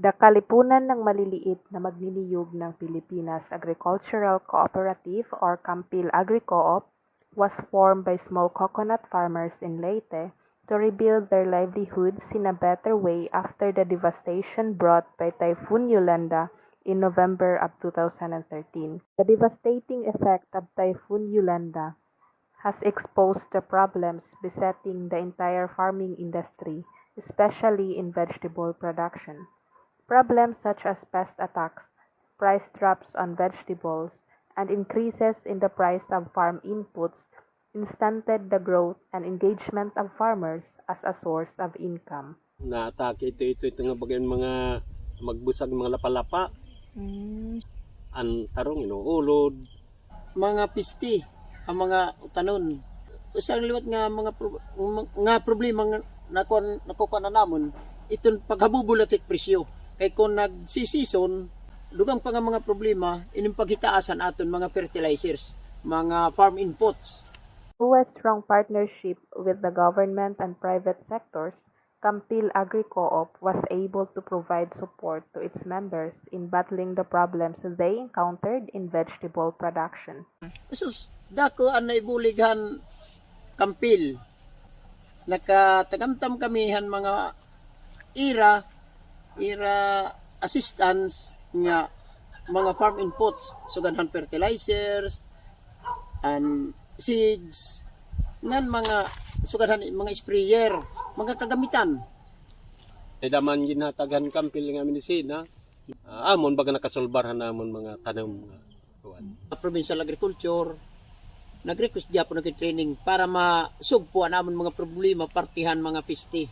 Dakalipunan ng maliliit na magniniyog ng Pilipinas Agricultural Cooperative or Kampil Agri-Co-op was formed by small coconut farmers in Leyte to rebuild their livelihoods in a better way after the devastation brought by Typhoon Yolanda in November of 2013. The devastating effect of Typhoon Yolanda has exposed the problems besetting the entire farming industry, especially in vegetable production. Problems such as pest attacks, price drops on vegetables, and increases in the price of farm inputs stunted the growth and engagement of farmers as a source of income. Na-atake ito nga bagay mga magbusag mga lapalapa. Ang tarong inuulod. Mga pisti, ang mga utanon. Usang liwat nga nga problema nga nakuha na namon, itong paghabubulatit presyo. Kay kung nagsisison, lugang pa nga mga problema, inyong paghitaasan aton mga fertilizers, mga farm inputs. Through a strong partnership with the government and private sectors, Kampil Agri-Co-op was able to provide support to its members in battling the problems they encountered in vegetable production. Sus, dako ang naibulighan Kampil. Nakatagamtam kamihan mga ira assistance nga mga farm inputs, suganhan fertilizers and seeds nan mga suganhan mga sprayer, mga kagamitan. Daman ginhataghan kampil nga medisina. Amon baga nakasolbarhan namon mga tanom nga kuan. Provincial Agriculture nag-request gyapon nag-training para masugpuan namon mga problema partihan mga pisti.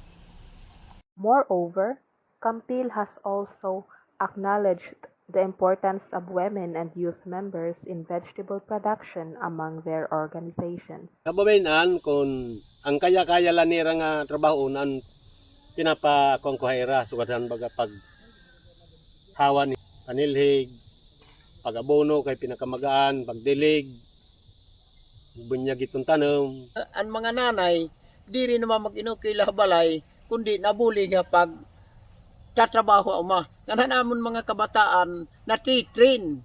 Moreover, Kampil has also acknowledged the importance of women and youth members in vegetable production among their organizations. Kababayan kung ang kaya-kaya lanira nga trabaho nan pinapakongkuhaira sugadan baga pag hawan panilhig, pag-abono kay pinakamagaan, pagdilig, bunyag itong tanom. Ang mga nanay, di rin naman mag-inukil balay, kundi nabuli nga pag tatrabaho uma. Nga namon mga kabataan na train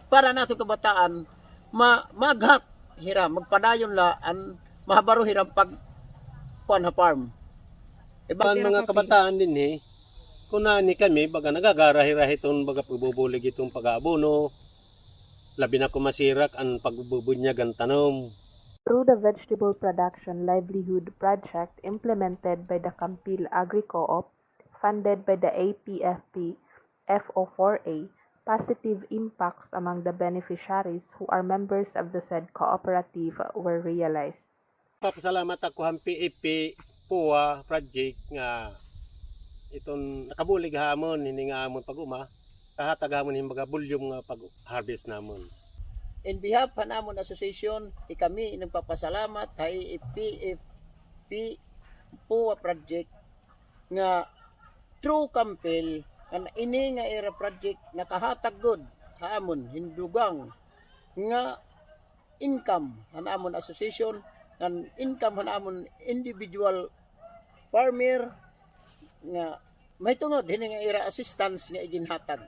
para nato kabataan maghak hiram, magpadayon la ang mahabaro hiram pag kuan ha farm. Ibang mga kabataan din kung nani kami, baga nagagarahi-rahi itong baga pagbubulig itong pag-aabono, labi na kumasirak ang pagbubunyag ang tanom. Through the Vegetable Production Livelihood Project implemented by the Kampil Agri-Co-op, funded by the APFP FO4A, positive impacts among the beneficiaries who are members of the said cooperative were realized. Papasalamat ako ang PFP POA project nga itong nakabulig hamon, hindi nga hamon pag-uma, kahatag hamon yung mga bulyong pag-harvest namon. In behalf ng namon association, kami nagpapasalamat kay PFP POA project nga true Kampil ang ini nga era project nakahatag god hamon hindugang nga income hanamon association and income hanamon individual farmer nga may tungod hini nga era assistance nga iginhatag.